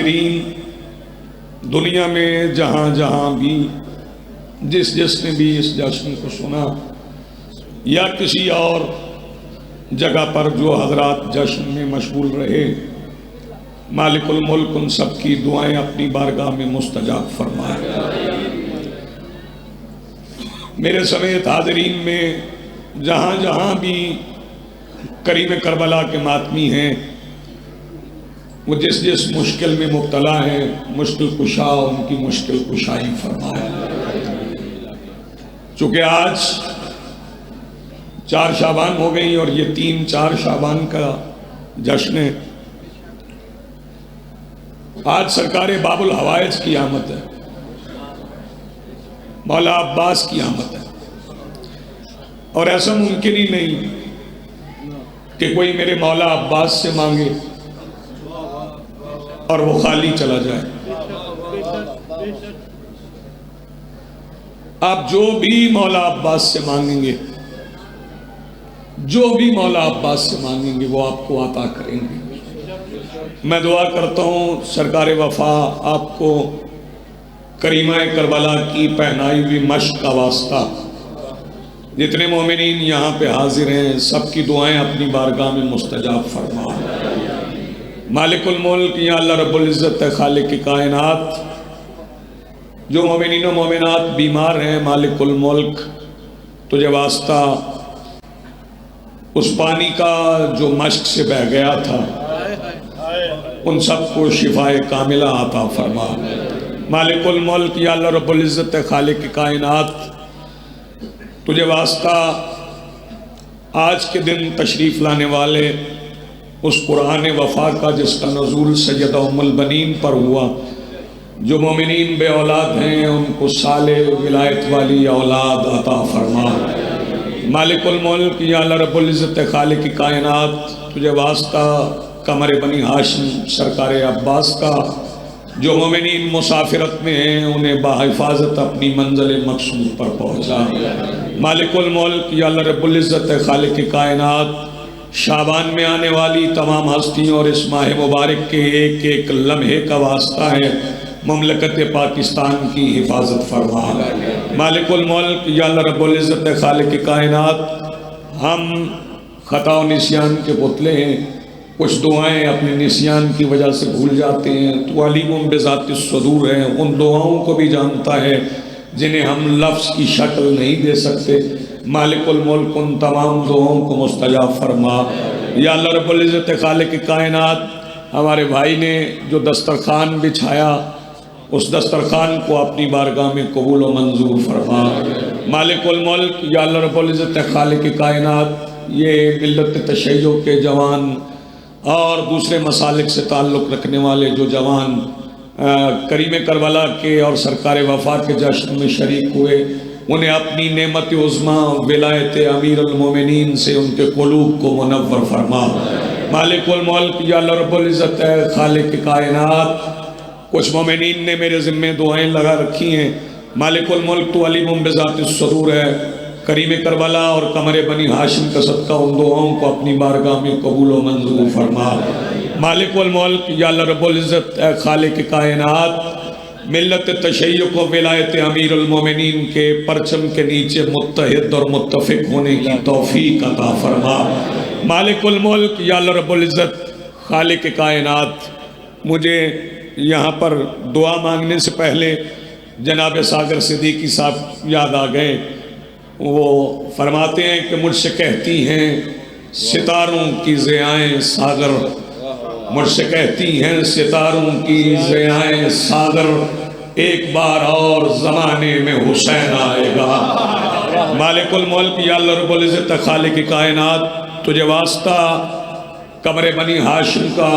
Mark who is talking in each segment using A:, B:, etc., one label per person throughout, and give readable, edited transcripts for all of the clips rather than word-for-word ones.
A: حاضرین، دنیا میں جہاں جہاں بھی جس نے بھی اس جشن کو سنا یا کسی اور جگہ پر جو حضرات جشن میں مشغول رہے، مالک الملک ان سب کی دعائیں اپنی بارگاہ میں مستجاب فرمائے۔ میرے سمیت حاضرین میں جہاں جہاں بھی کریم کربلا کے ماتمی ہیں، وہ جس مشکل میں مبتلا ہیں، مشکل کشا ان کی مشکل کشائی فرمائے۔ چونکہ آج 4 شعبان ہو گئی اور یہ 3-4 شعبان کا جشن ہے۔ آج سرکار باب الحوائج کی آمد ہے، مولا عباس کی آمد ہے، اور ایسا ممکن ہی نہیں کہ کوئی میرے مولا عباس سے مانگے اور وہ خالی چلا جائے۔ آپ جو بھی مولا عباس سے مانگیں گے، جو بھی مولا عباس سے مانگیں گے، وہ آپ کو عطا کریں گے۔ میں دعا کرتا ہوں سرکار وفا آپ کو کریمہ کربلا کی پہنائی ہوئی مشق کا واسطہ، جتنے مومنین یہاں پہ حاضر ہیں سب کی دعائیں اپنی بارگاہ میں مستجاب فرما۔ مالک الملک یا اللہ رب العزت ہے، خالق کائنات، جو مومنین و مومنات بیمار ہیں، مالک الملک تجھے واسطہ اس پانی کا جو مشق سے بہہ گیا تھا ان سب کو شفائے کاملہ عطا فرما۔ مالک الملک یا اللہ رب العزت ہے، خالق کائنات، تجھے واسطہ آج کے دن تشریف لانے والے اس قرآن وفا کا جس کا نزول سیدہ ام البنین پر ہوا، جو مومنین بے اولاد ہیں ان کو صالح ولایت والی اولاد عطا فرما۔ مالک الملک یا اللہ رب العزت خالق کائنات، تجھے واسطہ قمر بنی ہاشم سرکار عباس کا، جو مومنین مسافرت میں ہیں انہیں بحفاظت اپنی منزل مقصود پر پہنچا۔ مالک الملک یا اللہ رب العزت خالق کائنات، شعبان میں آنے والی تمام ہستیوں اور اس ماہ مبارک کے ایک ایک لمحے کا واسطہ ہے، مملکت پاکستان کی حفاظت فرما۔ مالک الملک یا اللہ رب العزت خالق کائنات، ہم خطا و نسیان کے پتلے ہیں، کچھ دعائیں اپنے نسیان کی وجہ سے بھول جاتے ہیں، تو علیم بذات الصدور ہے، ان دعاؤں کو بھی جانتا ہے جنہیں ہم لفظ کی شکل نہیں دے سکتے۔ مالک الملک ان تمام دعاؤں کو مستجاب فرما۔ یا اللہ رب العزت خالق کائنات، ہمارے بھائی نے جو دسترخوان بچھایا اس دسترخوان کو اپنی بارگاہ میں قبول و منظور فرما۔ مالک الملک یا اللہ رب العزت خالق کائنات، یہ ملت تشیع کے جوان اور دوسرے مسالک سے تعلق رکھنے والے جو جوان کریم کربلا کے اور سرکار وفا کے جشن میں شریک ہوئے، انہیں اپنی نعمت عظمیٰ ولایت امیر المومنین سے ان کے قلوب کو منور فرما۔ مالک الملک یا اللہ رب العزت خالق کائنات، کچھ مومنین نے میرے ذمہ دعائیں لگا رکھی ہیں، مالک الملک تو علیم بذات الصدور ہے، کریم کربلا اور قمر بنی ہاشم کا صدقہ ان دعاؤں کو اپنی بارگاہ میں قبول و منظور فرما۔ مالک الملک یا اللہ رب العزت خالق کائنات، ملت تشیع کو ولایت امیر المومنین کے پرچم کے نیچے متحد اور متفق ہونے کی توفیق عطا فرما۔ مالک الملک یا اللہ رب العزت خالق کائنات، مجھے یہاں پر دعا مانگنے سے پہلے جناب ساگر صدیقی صاحب یاد آ گئے۔ وہ فرماتے ہیں کہ مجھ سے کہتی ہیں ستاروں کی ضیائیں ساگر، مجھ سے کہتی ہیں ستاروں کی ضیائیں ساگر، ایک بار اور زمانے میں حسین آئے گا۔ مالک الملک یا اللہ رب العزت خالق کائنات، تجھے واسطہ قمر بنی ہاشم کا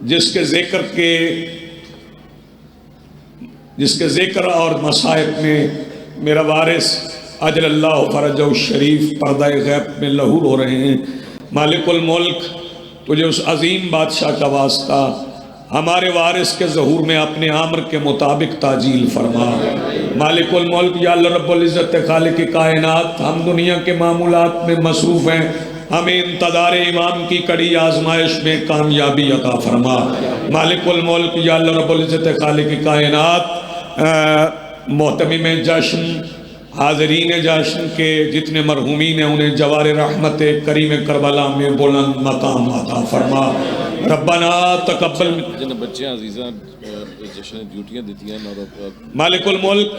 A: جس کے ذکر اور مصائب میں میرا وارث اجل اللہ فرجہ الشریف پردہ غیب میں لہور ہو رہے ہیں، مالک الملک تجھے اس عظیم بادشاہ کا واسطہ ہمارے وارث کے ظہور میں اپنے امر کے مطابق تعجیل فرما۔ مالک الملک یا اللہ رب العزت خالق کائنات، ہم دنیا کے معمولات میں مصروف ہیں، ہمیں انتظار امام کی کڑی آزمائش میں کامیابی عطا فرما۔ مالک الملک یا اللہ رب العزت خالق کائنات، محتمم جشن، حاضرین جشن کے جتنے مرحومین ہیں انہیں جوار رحمت کریم کربلا میں بلند مقام عطا فرما۔ ربنا تقبل۔
B: جن بچے عزیزاں جشن ڈیوٹیاں دیتی ہیں اور
A: مالک الملک،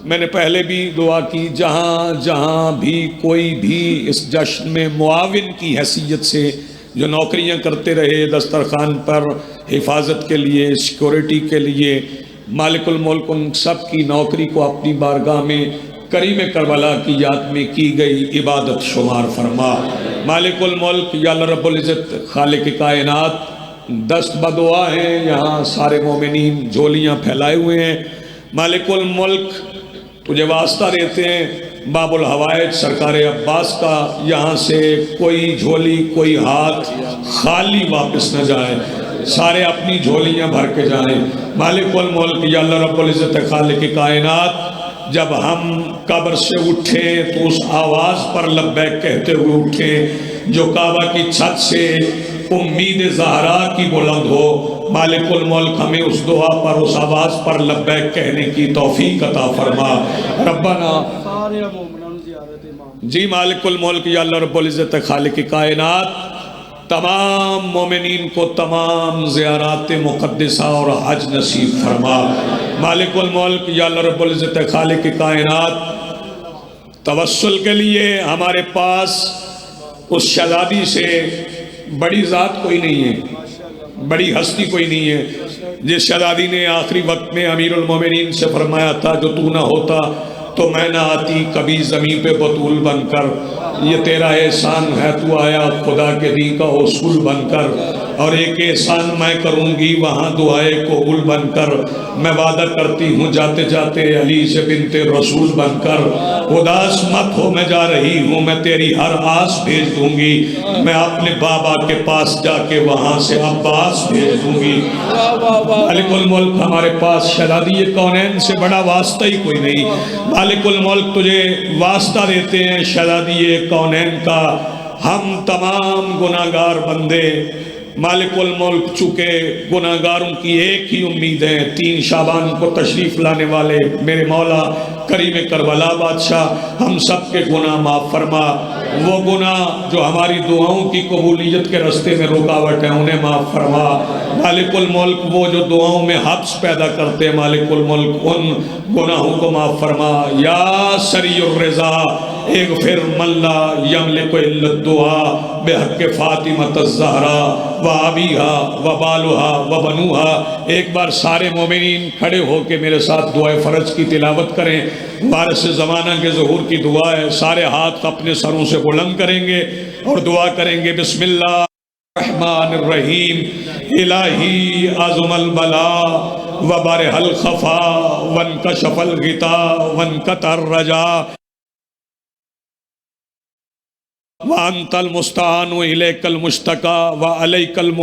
A: میں نے پہلے بھی دعا کی، جہاں جہاں بھی کوئی بھی اس جشن میں معاون کی حیثیت سے جو نوکریاں کرتے رہے دسترخوان پر حفاظت کے لیے، سیکورٹی کے لیے، مالک الملک ان سب کی نوکری کو اپنی بارگاہ میں کریم کربلا کی یاد میں کی گئی عبادت شمار فرما۔ مالک الملک یا اللہ رب العزت خالق کائنات، دست بدعا ہیں یہاں سارے مومنین جھولیاں پھیلائے ہوئے ہیں۔ مالک الملک تجھے واسطہ دیتے ہیں، باب الحوائج سرکار عباس کا، یہاں سے کوئی جھولی کوئی ہاتھ خالی واپس نہ جائے، سارے اپنی جھولیاں بھر کے جائیں۔ مالک الملک یا اللہ رب العزت خالق کائنات، جب ہم قبر سے اٹھے تو اس آواز پر لبیک کہتے ہوئے اٹھے جو کعبہ کی چھت سے امید زہرا کی بلند ہو۔ مالک الملک ہمیں اس دعا پر، اس آواز پر لبیک کہنے کی توفیق عطا فرما۔ ربنا جی مالک الملک یا اللہ رب العزت خالق کائنات، تمام مومنین کو تمام زیارات مقدسہ اور حج نصیب فرما۔ مالک الملک یا اللہ رب العزت خالق کائنات، توسل کے لیے ہمارے پاس اس شہزادی سے بڑی ذات کوئی نہیں ہے، بڑی ہستی کوئی نہیں ہے، جس شہزادی نے آخری وقت میں امیر المومنین سے فرمایا تھا جو تو نہ ہوتا تو میں نہ آتی کبھی زمین پہ بطول بن کر، یہ تیرا احسان ہے تو آیا خدا کے دین کا اصول بن کر، اور ایک احسان میں کروں گی وہاں دعائے قبول بن کر، میں وعدہ کرتی ہوں جاتے جاتے علی سے بنت رسول بن کر، اداس مت ہو میں جا رہی ہوں، میں تیری ہر آس بھیج دوں گی، میں اپنے بابا کے پاس جا کے وہاں سے عباس بھیج دوں گی۔ مالک الملک ہمارے پاس شہزادی کونین سے بڑا واسطہ ہی کوئی نہیں، مالک الملک تجھے واسطہ دیتے ہیں شہزادی کونین کا، ہم تمام گناہگار بندے، مالک الملک چونکہ گناہگاروں کی ایک ہی امید ہے، 3 شعبان کو تشریف لانے والے میرے مولا کریم کربلا بادشاہ ہم سب کے گناہ معاف فرما، وہ گناہ جو ہماری دعاؤں کی قبولیت کے رستے میں رکاوٹ ہیں انہیں معاف فرما۔ مالک الملک وہ جو دعاؤں میں حبس پیدا کرتے ہیں مالک الملک ان گناہوں کو معاف فرما۔ یا سریع الرضا اغفر من لا یملک الا الدعاء بحق فاطمۃ الزہرا و ابیہا و بالہا و بنوہا۔ ایک بار سارے مومنین کھڑے ہو کے میرے ساتھ دعائے فرج کی تلاوت کریں، وارث زمانہ کے ظہور کی دعا ہے، سارے ہاتھ اپنے سروں سے بلند کریں گے اور دعا کریں گے۔ بسم اللہ الرحمن الرحیم، الہی عظم البلا وبرح الخفا وانکشف الغطا وانقطع الرجا وانت المستعان الیک المشتکا وعلیک